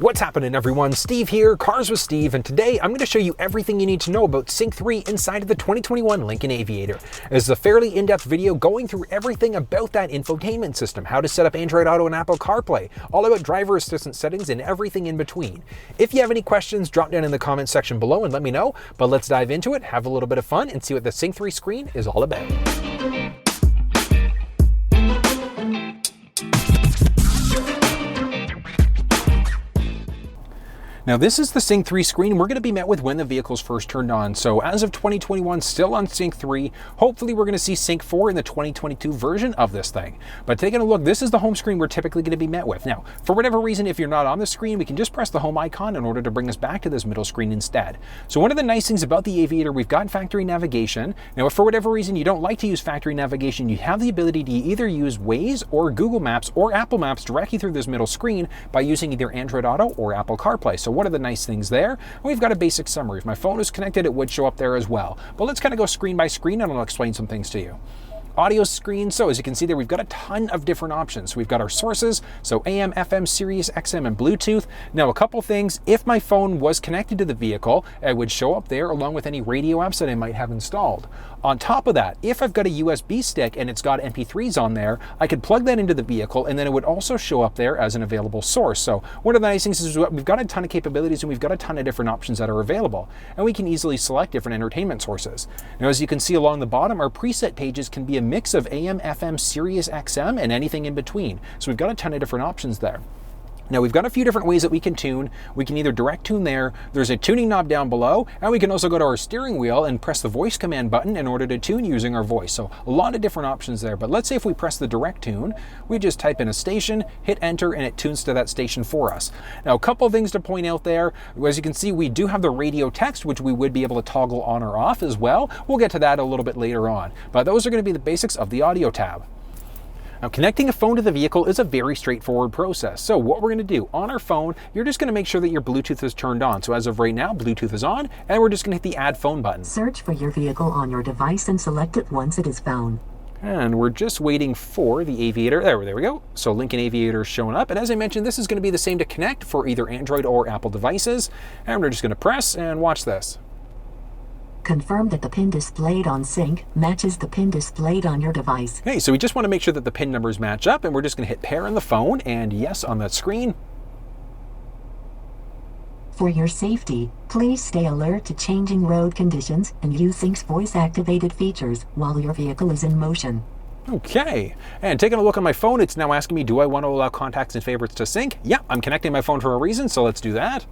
What's happening, everyone? Steve here, Cars with Steve, and today I'm going to show you everything you need to know about Sync3 inside of the 2021 Lincoln Aviator. This is a fairly in-depth video going through everything about that infotainment system, how to set up Android Auto and Apple CarPlay, all about driver assistance settings and everything in between. If you have any questions, drop down in the comments section below and let me know, but let's dive into it, have a little bit of fun, and see what the Sync3 screen is all about. Now this is the Sync3 screen we're going to be met with when the vehicle's first turned on. So as of 2021, still on Sync3. Hopefully we're going to see Sync4 in the 2022 version of this thing. But taking a look, this is the home screen we're typically going to be met with. Now, for whatever reason, if you're not on the screen, we can just press the home icon in order to bring us back to this middle screen instead. So one of the nice things about the Aviator, we've got factory navigation. Now, if for whatever reason you don't like to use factory navigation, you have the ability to either use Waze or Google Maps or Apple Maps directly through this middle screen by using either Android Auto or Apple CarPlay. So what are the nice things there? We've got a basic summary. If my phone was connected, it would show up there as well. But let's kind of go screen by screen and I'll explain some things to you. Audio screen, so as you can see there, we've got a ton of different options. We've got our sources, so AM, FM, SiriusXM, and Bluetooth. Now, a couple things. If my phone was connected to the vehicle, it would show up there along with any radio apps that I might have installed. On top of that, if I've got a USB stick and it's got MP3s on there, I could plug that into the vehicle and then it would also show up there as an available source. So one of the nice things is we've got a ton of capabilities and we've got a ton of different options that are available, and we can easily select different entertainment sources. Now, as you can see along the bottom, our preset pages can be a mix of AM, FM, SiriusXM, and anything in between. So we've got a ton of different options there. Now, we've got a few different ways that we can tune. We can either direct tune there, there's a tuning knob down below, and we can also go to our steering wheel and press the voice command button in order to tune using our voice. So a lot of different options there. But let's say if we press the direct tune, we just type in a station, hit enter, and it tunes to that station for us. Now, a couple of things to point out there. As you can see, we do have the radio text, which we would be able to toggle on or off as well. We'll get to that a little bit later on. But those are going to be the basics of the audio tab. Now, connecting a phone to the vehicle is a very straightforward process. So what we're going to do on our phone, you're just going to make sure that your Bluetooth is turned on. So as of right now, Bluetooth is on, and we're just going to hit the add phone button. Search for your vehicle on your device and select it once it is found. And we're just waiting for the Aviator. There we go. So Lincoln Aviator is showing up. And as I mentioned, this is going to be the same to connect for either Android or Apple devices. And we're just going to press and watch this. Confirm that the PIN displayed on Sync matches the PIN displayed on your device. Okay, so we just want to make sure that the PIN numbers match up, and we're just going to hit pair on the phone and yes on that screen. For your safety, please stay alert to changing road conditions and use Sync's voice-activated features while your vehicle is in motion. Okay, and taking a look on my phone, it's now asking me, do I want to allow contacts and favorites to sync? Yeah, I'm connecting my phone for a reason, so let's do that.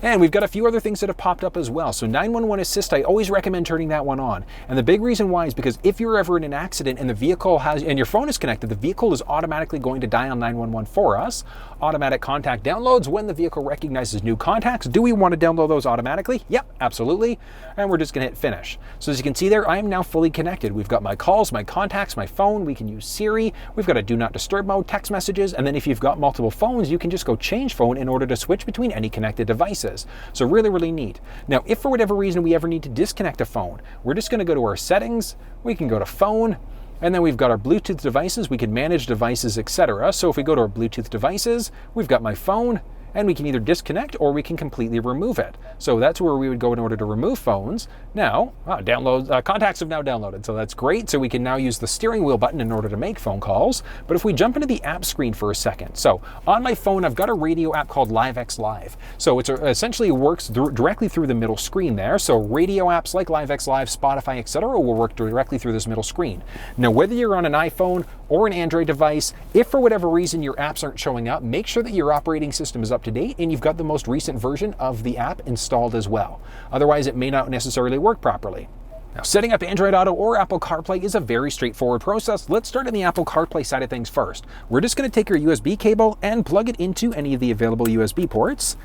And we've got a few other things that have popped up as well. So 911 Assist, I always recommend turning that one on. And the big reason why is because if you're ever in an accident and the vehicle and your phone is connected, the vehicle is automatically going to dial 911 for us. Automatic contact downloads when the vehicle recognizes new contacts. Do we want to download those automatically? Yep, absolutely. And we're just going to hit finish. So as you can see there, I am now fully connected. We've got my calls, my contacts, my phone. We can use Siri. We've got a do not disturb mode, text messages. And then if you've got multiple phones, you can just go change phone in order to switch between any connected devices. So really, really neat. Now, if for whatever reason we ever need to disconnect a phone, we're just going to go to our settings. We can go to phone, and then we've got our Bluetooth devices. We can manage devices, etc. So if we go to our Bluetooth devices, we've got my phone, and we can either disconnect or we can completely remove it. So that's where we would go in order to remove phones. Now, contacts have now downloaded, so that's great. So we can now use the steering wheel button in order to make phone calls. But if we jump into the app screen for a second, so on my phone, I've got a radio app called LiveX Live. So it essentially works directly through the middle screen there. So radio apps like LiveX Live, Spotify, etc. will work directly through this middle screen. Now, whether you're on an iPhone or an Android device, if for whatever reason your apps aren't showing up, make sure that your operating system is up to date and you've got the most recent version of the app installed as well. Otherwise, it may not necessarily work properly. Now, setting up Android Auto or Apple CarPlay is a very straightforward process. Let's start on the Apple CarPlay side of things first. We're just going to take our USB cable and plug it into any of the available USB ports.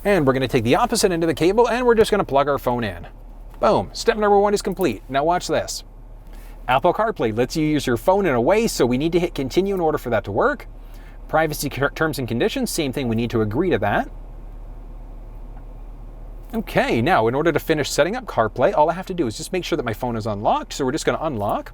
And we're going to take the opposite end of the cable and we're just going to plug our phone in. Boom, step number one is complete. Now watch this. Apple CarPlay lets you use your phone in a way, so we need to hit continue in order for that to work. Privacy terms and conditions, same thing, we need to agree to that. Okay, now in order to finish setting up CarPlay, all I have to do is just make sure that my phone is unlocked. So we're just going to unlock.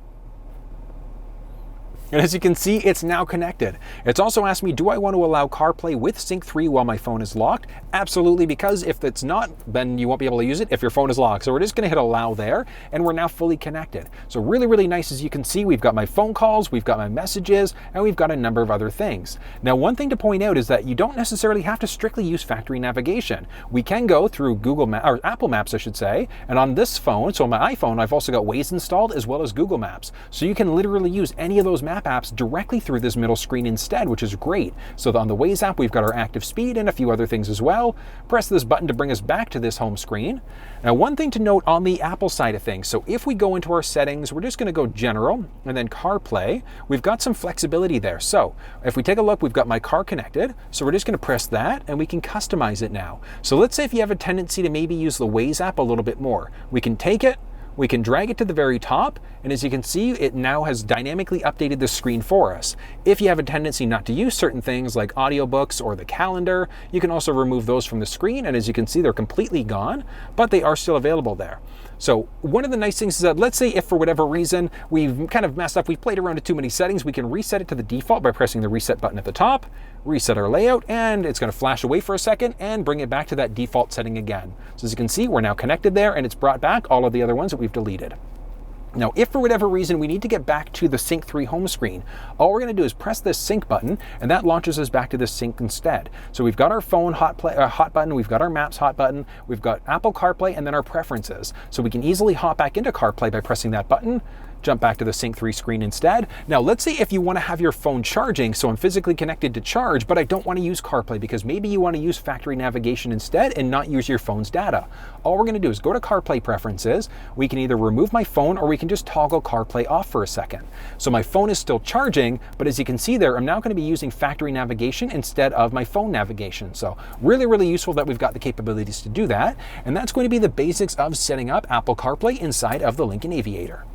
And as you can see, it's now connected. It's also asked me, do I want to allow CarPlay with Sync3 while my phone is locked? Absolutely, because if it's not, then you won't be able to use it if your phone is locked. So we're just going to hit allow there, and we're now fully connected. So really, really nice. As you can see, we've got my phone calls, we've got my messages, and we've got a number of other things. Now, one thing to point out is that you don't necessarily have to strictly use factory navigation. We can go through Google Maps, or Apple Maps, I should say, and on this phone, so on my iPhone, I've also got Waze installed as well as Google Maps. So you can literally use any of those map apps directly through this middle screen instead, which is great. So on the Waze app, we've got our active speed and a few other things as well. Press this button to bring us back to this home screen. Now, one thing to note on the Apple side of things, so if we go into our settings, we're just going to go General and then CarPlay. We've got some flexibility there. So if we take a look, we've got my car connected. So we're just going to press that and we can customize it now. So let's say if you have a tendency to maybe use the Waze app a little bit more, we can take it, we can drag it to the very top, and as you can see, it now has dynamically updated the screen for us. If you have a tendency not to use certain things like audiobooks or the calendar, you can also remove those from the screen, and as you can see, they're completely gone, but they are still available there. So one of the nice things is that, let's say if for whatever reason we've kind of messed up, we've played around with too many settings, we can reset it to the default by pressing the reset button at the top, reset our layout, and it's going to flash away for a second and bring it back to that default setting again. So as you can see, we're now connected there, and it's brought back all of the other ones that we've deleted. Now, if for whatever reason we need to get back to the Sync3 home screen, all we're going to do is press this sync button, and that launches us back to the sync instead. So we've got our phone hot button, we've got our Maps hot button, we've got Apple CarPlay, and then our preferences. So we can easily hop back into CarPlay by pressing that button, jump back to the Sync3 screen instead. Now, let's say if you want to have your phone charging, so I'm physically connected to charge, but I don't want to use CarPlay because maybe you want to use factory navigation instead and not use your phone's data. All we're going to do is go to CarPlay preferences. We can either remove my phone or we can just toggle CarPlay off for a second. So my phone is still charging, but as you can see there, I'm now going to be using factory navigation instead of my phone navigation. So really, really useful that we've got the capabilities to do that. And that's going to be the basics of setting up Apple CarPlay inside of the Lincoln Aviator.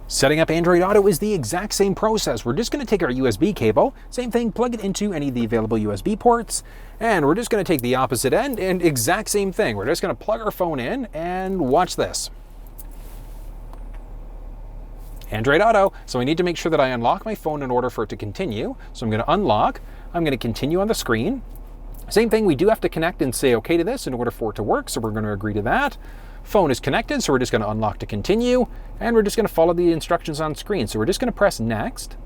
Setting up Android Auto is the exact same process. We're just going to take our USB cable, same thing, plug it into any of the available USB ports, and we're just going to take the opposite end and exact same thing. We're just going to plug our phone in and watch this. Android Auto. So I need to make sure that I unlock my phone in order for it to continue. So I'm going to unlock, I'm going to continue on the screen. Same thing, we do have to connect and say okay to this in order for it to work, so we're going to agree to that. Phone is connected, so we're just going to unlock to continue, and we're just going to follow the instructions on screen. So we're just going to press next.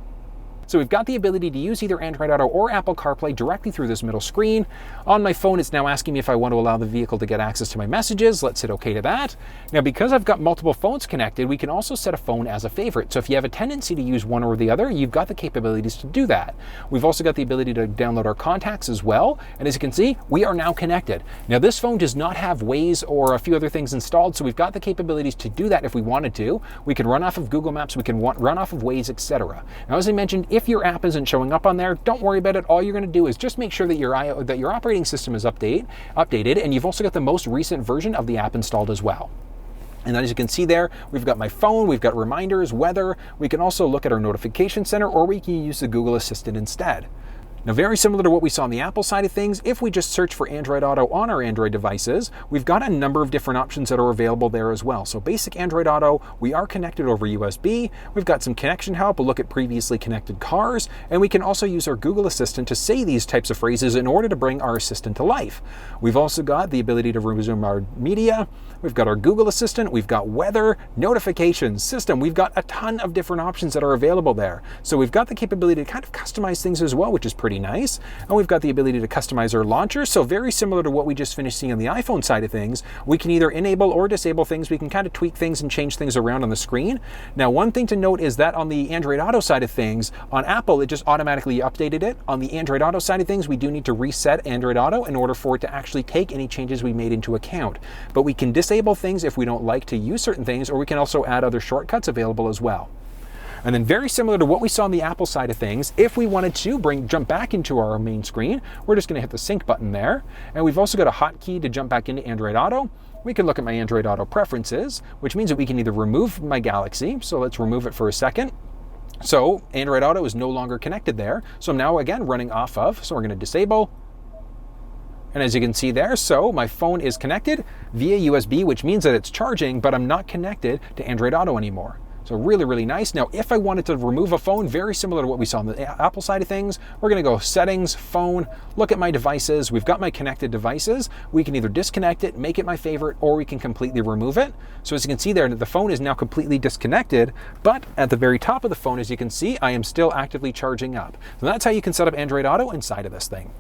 So we've got the ability to use either Android Auto or Apple CarPlay directly through this middle screen. On my phone, it's now asking me if I want to allow the vehicle to get access to my messages. Let's hit OK to that. Now, because I've got multiple phones connected, we can also set a phone as a favorite. So if you have a tendency to use one or the other, you've got the capabilities to do that. We've also got the ability to download our contacts as well. And as you can see, we are now connected. Now, this phone does not have Waze or a few other things installed, so we've got the capabilities to do that if we wanted to. We can run off of Google Maps, we can run off of Waze, etc. Now, as I mentioned, if your app isn't showing up on there, don't worry about it. All you're going to do is just make sure that your operating system is updated, and you've also got the most recent version of the app installed as well. And then as you can see there, we've got my phone, we've got reminders, weather. We can also look at our notification center, or we can use the Google Assistant instead. Now, very similar to what we saw on the Apple side of things, if we just search for Android Auto on our Android devices, we've got a number of different options that are available there as well. So basic Android Auto, we are connected over USB. We've got some connection help, a look at previously connected cars, and we can also use our Google Assistant to say these types of phrases in order to bring our assistant to life. We've also got the ability to resume our media. We've got our Google Assistant, we've got weather, notifications, system. We've got a ton of different options that are available there. So we've got the capability to kind of customize things as well, which is pretty nice. And we've got the ability to customize our launcher. So very similar to what we just finished seeing on the iPhone side of things, we can either enable or disable things. We can kind of tweak things and change things around on the screen. Now, one thing to note is that on the Android Auto side of things, on Apple, it just automatically updated it. On the Android Auto side of things, we do need to reset Android Auto in order for it to actually take any changes we made into account. But we can disable things if we don't like to use certain things, or we can also add other shortcuts available as well. And then very similar to what we saw on the Apple side of things, if we wanted to jump back into our main screen, we're just going to hit the sync button there. And we've also got a hotkey to jump back into Android Auto. We can look at my Android Auto preferences, which means that we can either remove my Galaxy. So let's remove it for a second. So Android Auto is no longer connected there. So I'm now again running off of, so we're going to disable. And as you can see there, so my phone is connected via USB, which means that it's charging, but I'm not connected to Android Auto anymore. So really, really nice. Now, if I wanted to remove a phone, very similar to what we saw on the Apple side of things, we're going to go Settings, Phone, look at my devices. We've got my connected devices. We can either disconnect it, make it my favorite, or we can completely remove it. So as you can see there, the phone is now completely disconnected, but at the very top of the phone, as you can see, I am still actively charging up. So that's how you can set up Android Auto inside of this thing.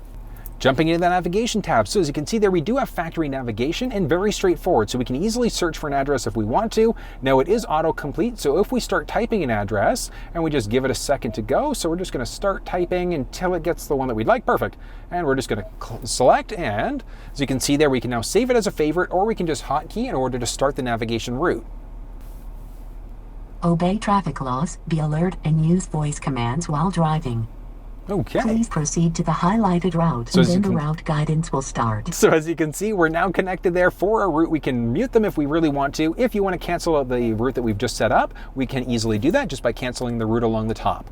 Jumping into the navigation tab. So as you can see there, we do have factory navigation and very straightforward. So we can easily search for an address if we want to. Now it is autocomplete. So if we start typing an address and we just give it a second to go, so we're just going to start typing until it gets the one that we'd like. Perfect. And we're just going to select, and as you can see there, we can now save it as a favorite, or we can just hotkey in order to start the navigation route. Obey traffic laws, be alert, and use voice commands while driving. Okay. Please proceed to the highlighted route, and then the route guidance will start. So as you can see, we're now connected there for a route. We can mute them if we really want to. If you want to cancel the route that we've just set up, we can easily do that just by canceling the route along the top.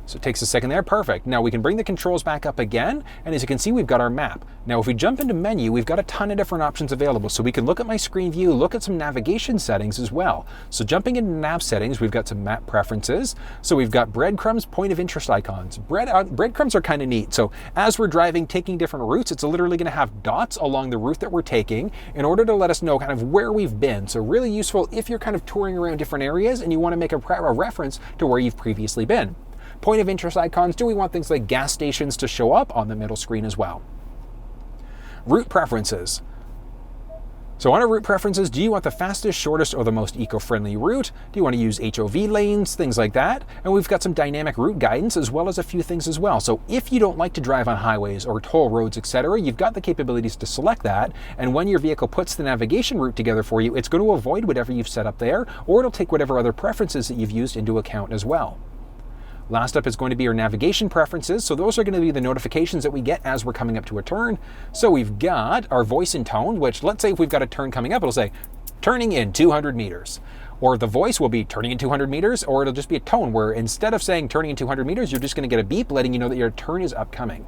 So it takes a second there, perfect. Now we can bring the controls back up again, and as you can see, we've got our map. Now if we jump into menu, we've got a ton of different options available. So we can look at my screen view, look at some navigation settings as well. So jumping into nav settings, we've got some map preferences. So we've got breadcrumbs, point of interest icons. Breadcrumbs are kind of neat. So as we're driving, taking different routes, it's literally going to have dots along the route that we're taking in order to let us know kind of where we've been. So really useful if you're kind of touring around different areas and you want to make a reference to where you've previously been. Point of interest icons, do we want things like gas stations to show up on the middle screen as well? Route preferences. So under route preferences, do you want the fastest, shortest, or the most eco-friendly route? Do you want to use HOV lanes, things like that? And we've got some dynamic route guidance as well as a few things as well. So if you don't like to drive on highways or toll roads, etc., you've got the capabilities to select that. And when your vehicle puts the navigation route together for you, it's going to avoid whatever you've set up there, or it'll take whatever other preferences that you've used into account as well. Last up is going to be our navigation preferences. So those are going to be the notifications that we get as we're coming up to a turn. So we've got our voice and tone, which let's say if we've got a turn coming up, it'll say turning in 200 meters. Or the voice will be turning in 200 meters, or it'll just be a tone where instead of saying turning in 200 meters, you're just going to get a beep letting you know that your turn is upcoming.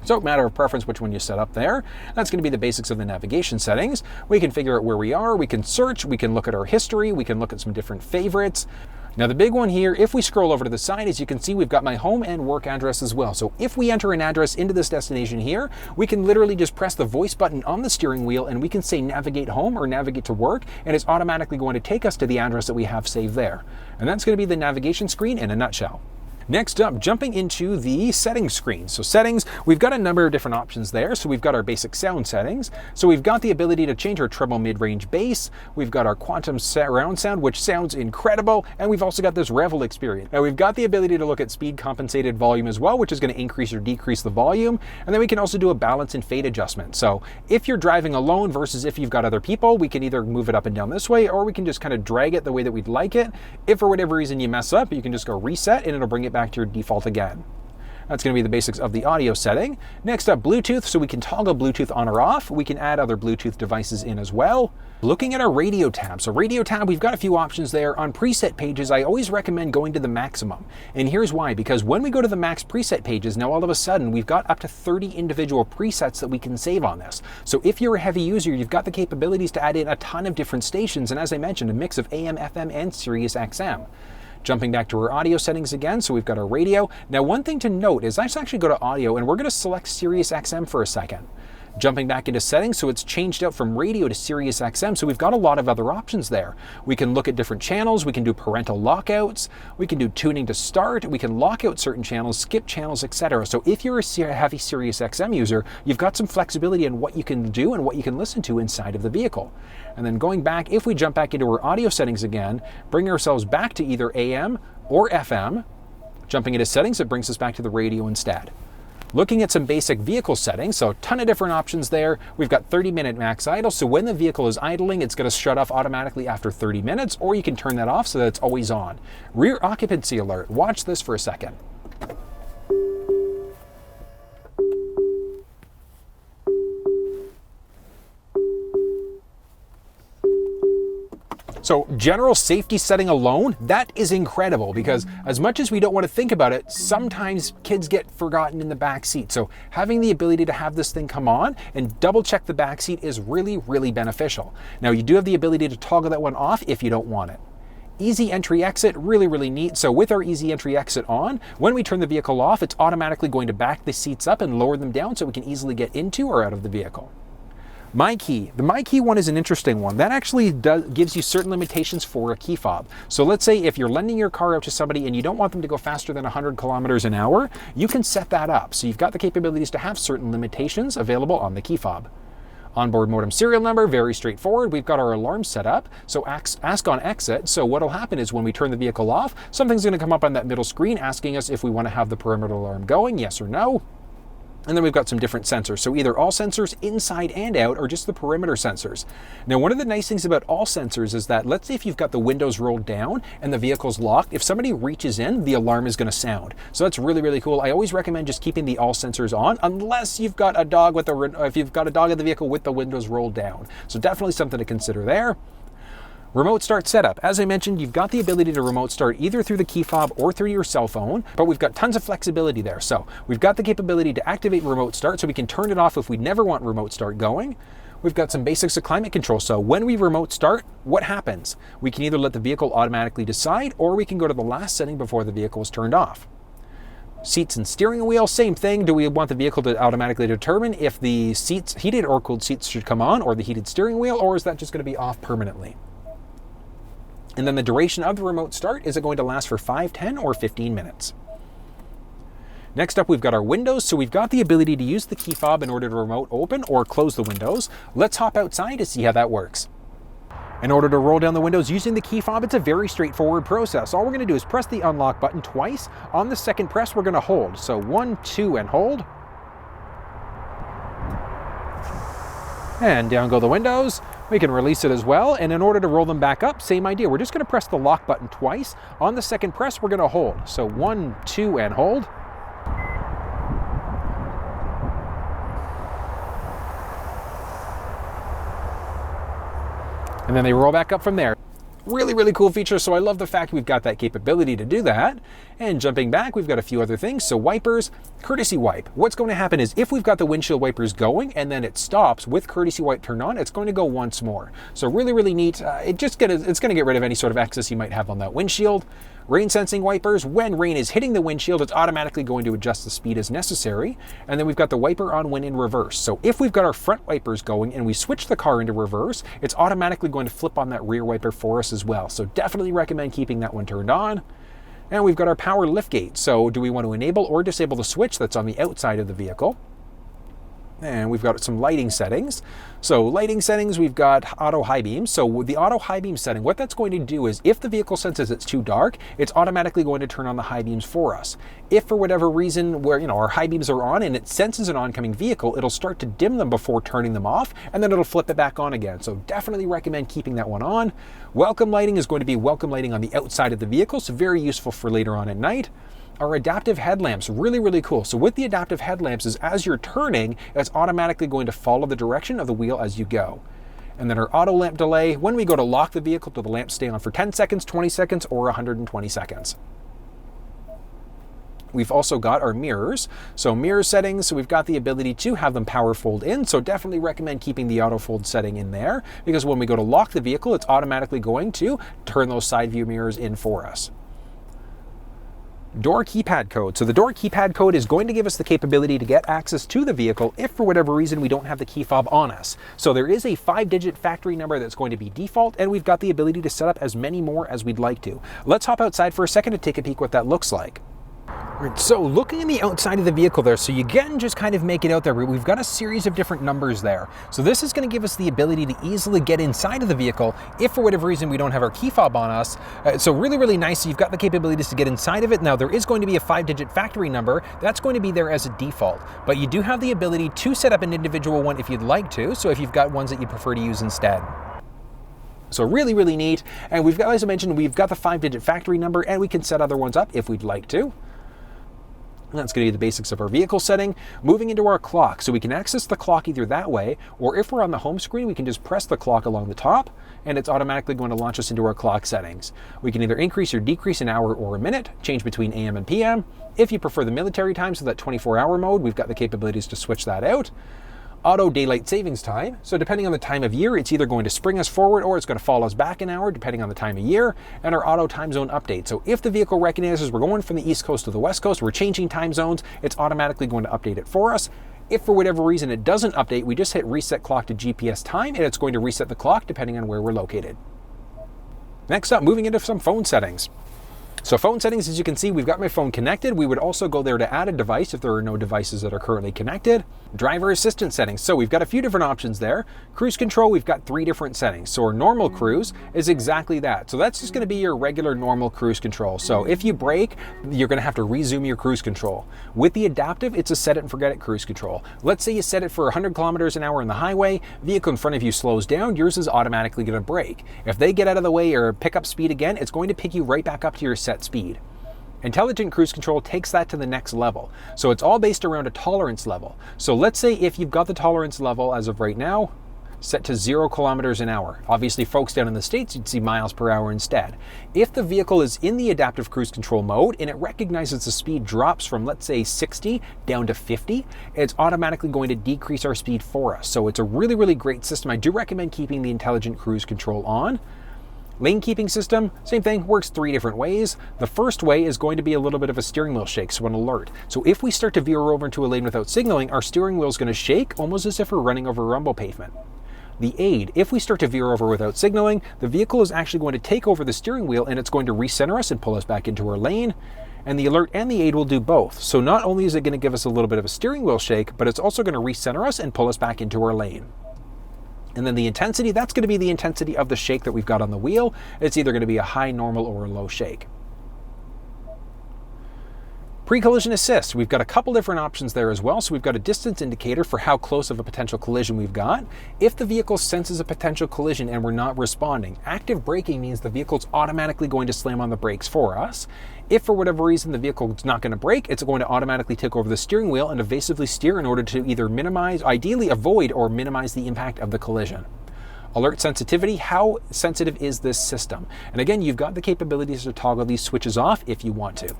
So matter of preference which one you set up there. That's going to be the basics of the navigation settings. We can figure out where we are, we can search, we can look at our history, we can look at some different favorites. Now the big one here, if we scroll over to the side, as you can see, we've got my home and work address as well. So if we enter an address into this destination here, we can literally just press the voice button on the steering wheel and we can say navigate home or navigate to work, and it's automatically going to take us to the address that we have saved there. And that's going to be the navigation screen in a nutshell. Next up, jumping into the settings screen. So settings, we've got a number of different options there. So we've got our basic sound settings. So we've got the ability to change our treble mid-range bass. We've got our quantum surround sound, which sounds incredible. And we've also got this Revel experience. Now we've got the ability to look at speed compensated volume as well, which is going to increase or decrease the volume. And then we can also do a balance and fade adjustment. So if you're driving alone versus if you've got other people, we can either move it up and down this way, or we can just kind of drag it the way that we'd like it. If for whatever reason you mess up, you can just go reset and it'll bring it back to your default again. That's going to be the basics of the audio setting. Next up, Bluetooth. So we can toggle Bluetooth on or off. We can add other Bluetooth devices in as well. Looking at our radio tab. So radio tab, we've got a few options there. On preset pages, I always recommend going to the maximum. And here's why, because when we go to the max preset pages, now all of a sudden we've got up to 30 individual presets that we can save on this. So if you're a heavy user, you've got the capabilities to add in a ton of different stations. And as I mentioned, a mix of AM, FM, and SiriusXM. Jumping back to our audio settings again, so we've got our radio. Now one thing to note is let's actually go to audio and we're going to select SiriusXM for a second. Jumping back into settings, so it's changed out from radio to SiriusXM, so we've got a lot of other options there. We can look at different channels, we can do parental lockouts, we can do tuning to start, we can lock out certain channels, skip channels, etc. So if you're a heavy SiriusXM user, you've got some flexibility in what you can do and what you can listen to inside of the vehicle. And then going back, if we jump back into our audio settings again, bring ourselves back to either AM or FM, jumping into settings, it brings us back to the radio instead. Looking at some basic vehicle settings, so a ton of different options there. We've got 30-minute max idle, so when the vehicle is idling, it's going to shut off automatically after 30 minutes, or you can turn that off so that it's always on. Rear occupancy alert, watch this for a second. So general safety setting alone, that is incredible, because as much as we don't want to think about it, sometimes kids get forgotten in the back seat. So having the ability to have this thing come on and double check the back seat is really, really beneficial. Now you do have the ability to toggle that one off if you don't want it. Easy entry exit, really, really neat. So with our easy entry exit on, when we turn the vehicle off, it's automatically going to back the seats up and lower them down so we can easily get into or out of the vehicle. My Key. The My Key one is an interesting one. That actually gives you certain limitations for a key fob. So let's say if you're lending your car out to somebody and you don't want them to go faster than 100 kilometers an hour, you can set that up. So you've got the capabilities to have certain limitations available on the key fob. Onboard modem serial number, very straightforward. We've got our alarm set up. So ask on exit. So what'll happen is when we turn the vehicle off, something's going to come up on that middle screen asking us if we want to have the perimeter alarm going, yes or no. And then we've got some different sensors. So either all sensors inside and out or just the perimeter sensors. Now, one of the nice things about all sensors is that let's say if you've got the windows rolled down and the vehicle's locked, if somebody reaches in, the alarm is going to sound. So that's really, really cool. I always recommend just keeping the all sensors on unless you've got a dog if you've got a dog in the vehicle with the windows rolled down. So definitely something to consider there. Remote start setup. As I mentioned, you've got the ability to remote start either through the key fob or through your cell phone, but we've got tons of flexibility there. So we've got the capability to activate remote start so we can turn it off if we never want remote start going. We've got some basics of climate control. So when we remote start, what happens? We can either let the vehicle automatically decide, or we can go to the last setting before the vehicle is turned off. Seats and steering wheel, same thing. Do we want the vehicle to automatically determine if the seats, heated or cooled seats, should come on, or the heated steering wheel, or is that just going to be off permanently? And then the duration of the remote start, is it going to last for 5, 10, or 15 minutes? Next up, we've got our windows. So we've got the ability to use the key fob in order to remote open or close the windows. Let's hop outside to see how that works. In order to roll down the windows using the key fob, it's a very straightforward process. All we're going to do is press the unlock button twice. On the second press, we're going to hold. So 1, 2, and hold. And down go the windows. We can release it as well. And in order to roll them back up, same idea. We're just going to press the lock button twice. On the second press, we're going to hold. So 1, 2, and hold. And then they roll back up from there. Really, really cool feature. So I love the fact we've got that capability to do that. And jumping back, we've got a few other things. So wipers, courtesy wipe. What's going to happen is if we've got the windshield wipers going and then it stops with courtesy wipe turned on, it's going to go once more. So really, really neat. It's going to get rid of any sort of excess you might have on that windshield. Rain sensing wipers, when rain is hitting the windshield, it's automatically going to adjust the speed as necessary. And then we've got the wiper on when in reverse. So if we've got our front wipers going and we switch the car into reverse, it's automatically going to flip on that rear wiper for us as well. So definitely recommend keeping that one turned on. And we've got our power liftgate. So do we want to enable or disable the switch that's on the outside of the vehicle? And we've got some lighting settings. So lighting settings, we've got auto high beam. So with the auto high beam setting, what that's going to do is if the vehicle senses it's too dark, it's automatically going to turn on the high beams for us. If for whatever reason where our high beams are on and it senses an oncoming vehicle, it'll start to dim them before turning them off, and then it'll flip it back on again. So definitely recommend keeping that one on. Welcome lighting is going to be welcome lighting on the outside of the vehicle, so very useful for later on at night. Our adaptive headlamps, really, really cool. So with the adaptive headlamps is as you're turning, it's automatically going to follow the direction of the wheel as you go. And then our auto lamp delay, when we go to lock the vehicle, do the lamps stay on for 10 seconds, 20 seconds, or 120 seconds. We've also got our mirrors. So mirror settings, so we've got the ability to have them power fold in. So definitely recommend keeping the auto fold setting in there, because when we go to lock the vehicle, it's automatically going to turn those side view mirrors in for us. Door keypad code. So the door keypad code is going to give us the capability to get access to the vehicle if for whatever reason we don't have the key fob on us. So there is a 5-digit factory number that's going to be default, and we've got the ability to set up as many more as we'd like to. Let's hop outside for a second to take a peek what that looks like. Right, so looking in the outside of the vehicle there, so you can just kind of make it out there. We've got a series of different numbers there. So this is going to give us the ability to easily get inside of the vehicle if for whatever reason we don't have our key fob on us. So really, really nice. So you've got the capabilities to get inside of it. Now there is going to be a 5-digit factory number. That's going to be there as a default, but you do have the ability to set up an individual one if you'd like to. So if you've got ones that you prefer to use instead. So really, really neat. And we've got, as I mentioned, we've got the 5-digit factory number, and we can set other ones up if we'd like to. That's going to be the basics of our vehicle setting. Moving into our clock. So we can access the clock either that way, or if we're on the home screen, we can just press the clock along the top, and it's automatically going to launch us into our clock settings. We can either increase or decrease an hour or a minute, change between AM and PM. If you prefer the military time, so that 24-hour mode, we've got the capabilities to switch that out. Auto daylight savings time. So depending on the time of year, it's either going to spring us forward or it's going to fall us back an hour, depending on the time of year. And our auto time zone update. So if the vehicle recognizes we're going from the East Coast to the West Coast, we're changing time zones, it's automatically going to update it for us. If for whatever reason it doesn't update, we just hit reset clock to GPS time, and it's going to reset the clock depending on where we're located. Next up, moving into some phone settings. So phone settings, as you can see, we've got my phone connected. We would also go there to add a device if there are no devices that are currently connected. Driver assistant settings. So we've got a few different options there. Cruise control, we've got 3 different settings. So our normal cruise is exactly that. So that's just going to be your regular normal cruise control. So if you brake, you're going to have to resume your cruise control. With the adaptive, it's a set it and forget it cruise control. Let's say you set it for 100 kilometers an hour in the highway, vehicle in front of you slows down, yours is automatically going to brake. If they get out of the way or pick up speed again, it's going to pick you right back up to your set speed. Intelligent cruise control takes that to the next level. So it's all based around a tolerance level. So let's say if you've got the tolerance level as of right now set to 0 kilometers an hour. Obviously, folks down in the States, you'd see miles per hour instead. If the vehicle is in the adaptive cruise control mode and it recognizes the speed drops from, let's say, 60 down to 50, it's automatically going to decrease our speed for us. So it's a really, really great system. I do recommend keeping the intelligent cruise control on. Lane keeping system, same thing, works 3 different ways. The first way is going to be a little bit of a steering wheel shake, so an alert. So if we start to veer over into a lane without signaling, our steering wheel is going to shake almost as if we're running over rumble pavement. The aid, if we start to veer over without signaling, the vehicle is actually going to take over the steering wheel and it's going to recenter us and pull us back into our lane. And the alert and the aid will do both. So not only is it going to give us a little bit of a steering wheel shake, but it's also going to recenter us and pull us back into our lane. And then the intensity, that's going to be the intensity of the shake that we've got on the wheel. It's either going to be a high, normal, or a low shake. Pre-collision assist, we've got a couple different options there as well. So we've got a distance indicator for how close of a potential collision we've got. If the vehicle senses a potential collision and we're not responding, active braking means the vehicle's automatically going to slam on the brakes for us. If for whatever reason the vehicle is not going to brake, it's going to automatically take over the steering wheel and evasively steer in order to either minimize, ideally avoid, or minimize the impact of the collision. Alert sensitivity, how sensitive is this system? And again, you've got the capabilities to toggle these switches off if you want to.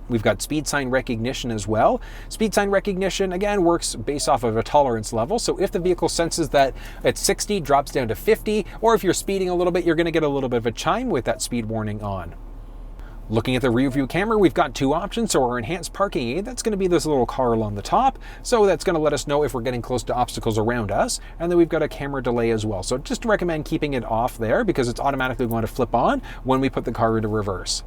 We've got speed sign recognition as well. Speed sign recognition, again, works based off of a tolerance level. So if the vehicle senses that at 60 drops down to 50, or if you're speeding a little bit, you're going to get a little bit of a chime with that speed warning on. Looking at the rear view camera, we've got 2 options. So our enhanced parking aid, that's going to be this little car along the top. So that's going to let us know if we're getting close to obstacles around us. And then we've got a camera delay as well. So just recommend keeping it off there because it's automatically going to flip on when we put the car into reverse.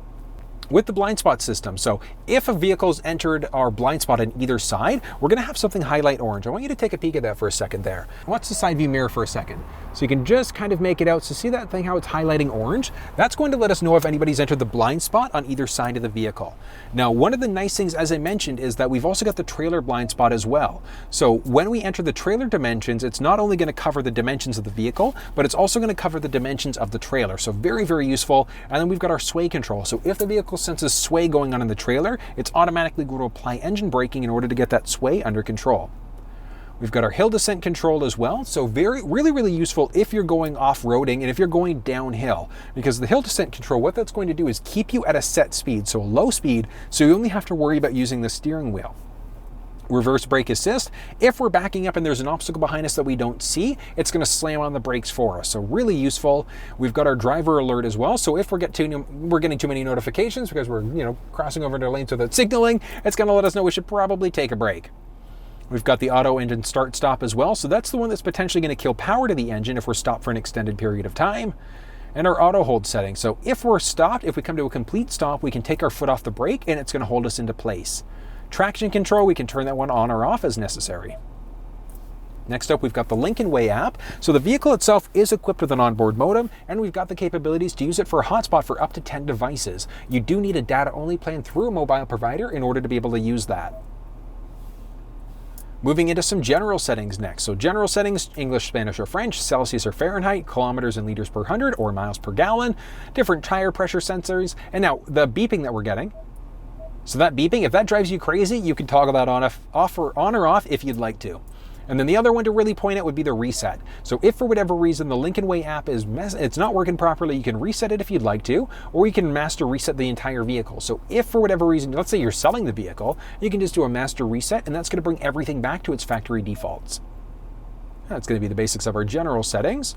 With the blind spot system, so if a vehicle's entered our blind spot on either side, we're going to have something highlight orange. I want you to take a peek at that for a second there. Watch the side view mirror for a second. So you can just kind of make it out. So see that thing, how it's highlighting orange? That's going to let us know if anybody's entered the blind spot on either side of the vehicle. Now, one of the nice things, as I mentioned, is that we've also got the trailer blind spot as well. So when we enter the trailer dimensions, it's not only going to cover the dimensions of the vehicle, but it's also going to cover the dimensions of the trailer. So very, very useful. And then we've got our sway control. So if the vehicle senses sway going on in the trailer, it's automatically going to apply engine braking in order to get that sway under control. We've got our hill descent control as well. So really useful if you're going off-roading and if you're going downhill, because the hill descent control, what that's going to do is keep you at a set speed, so a low speed, so you only have to worry about using the steering wheel. Reverse brake assist, if we're backing up and there's an obstacle behind us that we don't see, it's going to slam on the brakes for us. So really useful. We've got our driver alert as well. So if we're getting too many notifications because we're crossing over into lanes without signaling, it's going to let us know we should probably take a break. We've got the auto engine start stop as well. So that's the one that's potentially going to kill power to the engine if we're stopped for an extended period of time. And our auto hold setting. So if we're stopped, if we come to a complete stop, we can take our foot off the brake and it's going to hold us into place. Traction control, we can turn that one on or off as necessary. Next up, we've got the Lincoln Way app. So the vehicle itself is equipped with an onboard modem, and we've got the capabilities to use it for a hotspot for up to 10 devices. You do need a data-only plan through a mobile provider in order to be able to use that. Moving into some general settings next. So general settings, English, Spanish, or French, Celsius or Fahrenheit, kilometers and liters per 100 or miles per gallon, different tire pressure sensors, and now the beeping that we're getting, So that beeping, if that drives you crazy, you can toggle that on or off if you'd like to. And then the other one to really point at would be the reset. So if for whatever reason the Lincoln Way app it's not working properly, you can reset it if you'd like to, or you can master reset the entire vehicle. So if for whatever reason, let's say you're selling the vehicle, you can just do a master reset, and that's going to bring everything back to its factory defaults. That's going to be the basics of our general settings.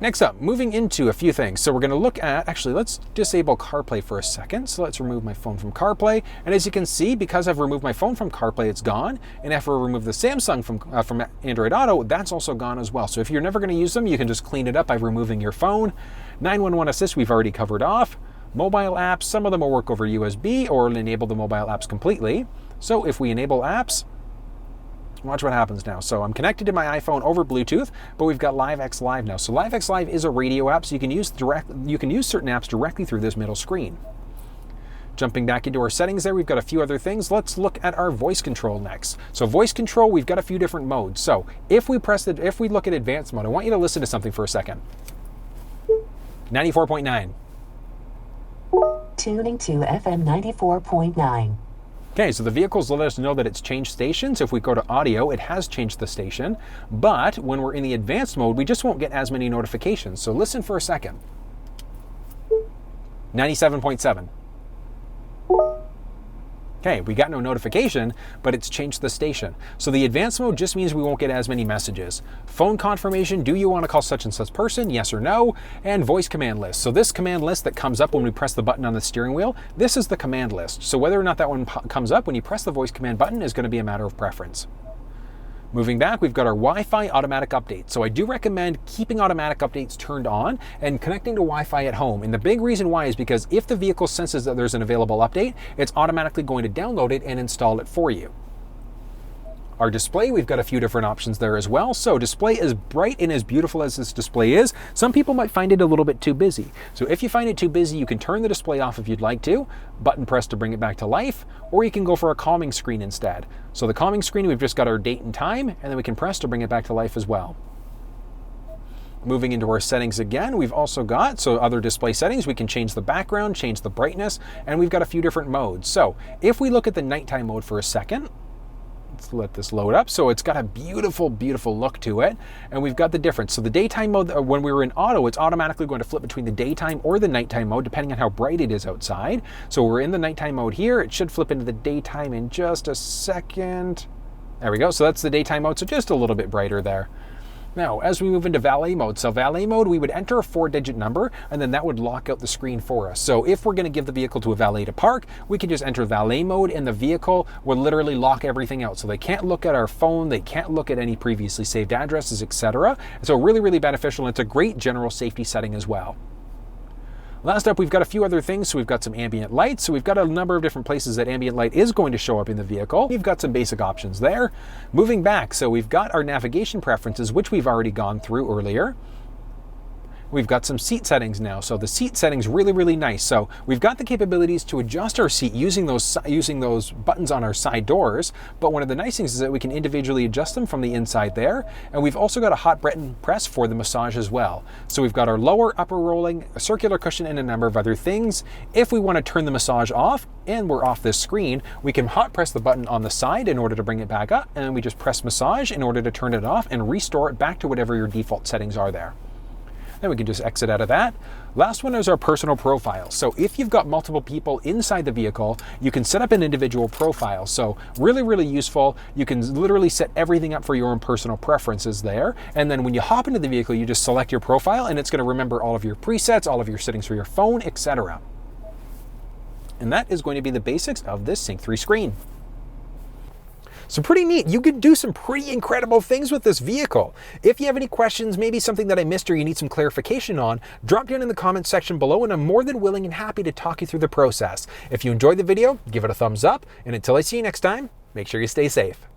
Next up, moving into a few things. So we're going to look at, actually, let's disable CarPlay for a second. So let's remove my phone from CarPlay. And as you can see, because I've removed my phone from CarPlay, it's gone. And if I remove the Samsung from Android Auto, that's also gone as well. So if you're never going to use them, you can just clean it up by removing your phone. 911 Assist, we've already covered off. Mobile apps, some of them will work over USB or enable the mobile apps completely. So if we enable apps, watch what happens now. So I'm connected to my iPhone over Bluetooth, but we've got LiveX Live now. So LiveX Live is a radio app, so you can use certain apps directly through this middle screen. Jumping back into our settings there, we've got a few other things. Let's look at our voice control next. So voice control, we've got a few different modes. So if we look at advanced mode, I want you to listen to something for a second. 94.9. Tuning to FM 94.9. Okay, so the vehicles let us know that it's changed stations. If we go to audio, it has changed the station. But when we're in the advanced mode, we just won't get as many notifications. So listen for a second. 97.7. Okay, we got no notification, but it's changed the station. So the advanced mode just means we won't get as many messages. Phone confirmation, do you want to call such and such person? Yes or no? And voice command list. So this command list that comes up when we press the button on the steering wheel, this is the command list. So whether or not that one comes up when you press the voice command button is going to be a matter of preference. Moving back, we've got our Wi-Fi automatic update. So I do recommend keeping automatic updates turned on and connecting to Wi-Fi at home. And the big reason why is because if the vehicle senses that there's an available update, it's automatically going to download it and install it for you. Our display, we've got a few different options there as well. So display as bright and as beautiful as this display is, some people might find it a little bit too busy. So if you find it too busy, you can turn the display off if you'd like to, button press to bring it back to life, or you can go for a calming screen instead. So the calming screen, we've just got our date and time, and then we can press to bring it back to life as well. Moving into our settings again, we've also got, so other display settings, we can change the background, change the brightness, and we've got a few different modes. So if we look at the nighttime mode for a second, let's let this load up. So it's got a beautiful, beautiful look to it. And we've got the difference. So the daytime mode, when we were in auto, it's automatically going to flip between the daytime or the nighttime mode, depending on how bright it is outside. So we're in the nighttime mode here. It should flip into the daytime in just a second. There we go. So that's the daytime mode. So just a little bit brighter there. Now, as we move into valet mode, so valet mode, we would enter a 4-digit number, and then that would lock out the screen for us. So if we're going to give the vehicle to a valet to park, we can just enter valet mode, and the vehicle will literally lock everything out. So they can't look at our phone, they can't look at any previously saved addresses, etc. So really, really beneficial, and it's a great general safety setting as well. Last up, we've got a few other things. So we've got some ambient light. So we've got a number of different places that ambient light is going to show up in the vehicle. We've got some basic options there. Moving back, so we've got our navigation preferences, which we've already gone through earlier. We've got some seat settings now. So the seat settings really, really nice. So we've got the capabilities to adjust our seat using those buttons on our side doors. But one of the nice things is that we can individually adjust them from the inside there. And we've also got a hot button press for the massage as well. So we've got our lower, upper rolling, a circular cushion, and a number of other things. If we want to turn the massage off and we're off this screen, we can hot press the button on the side in order to bring it back up. And we just press massage in order to turn it off and restore it back to whatever your default settings are there. Then we can just exit out of that. Last one is our personal profile. So if you've got multiple people inside the vehicle, you can set up an individual profile. So really, really useful. You can literally set everything up for your own personal preferences there. And then when you hop into the vehicle, you just select your profile and it's going to remember all of your presets, all of your settings for your phone, etc. And that is going to be the basics of this Sync3 screen. So pretty neat. You could do some pretty incredible things with this vehicle. If you have any questions, maybe something that I missed or you need some clarification on, drop down in the comments section below and I'm more than willing and happy to talk you through the process. If you enjoyed the video, give it a thumbs up. And until I see you next time, make sure you stay safe.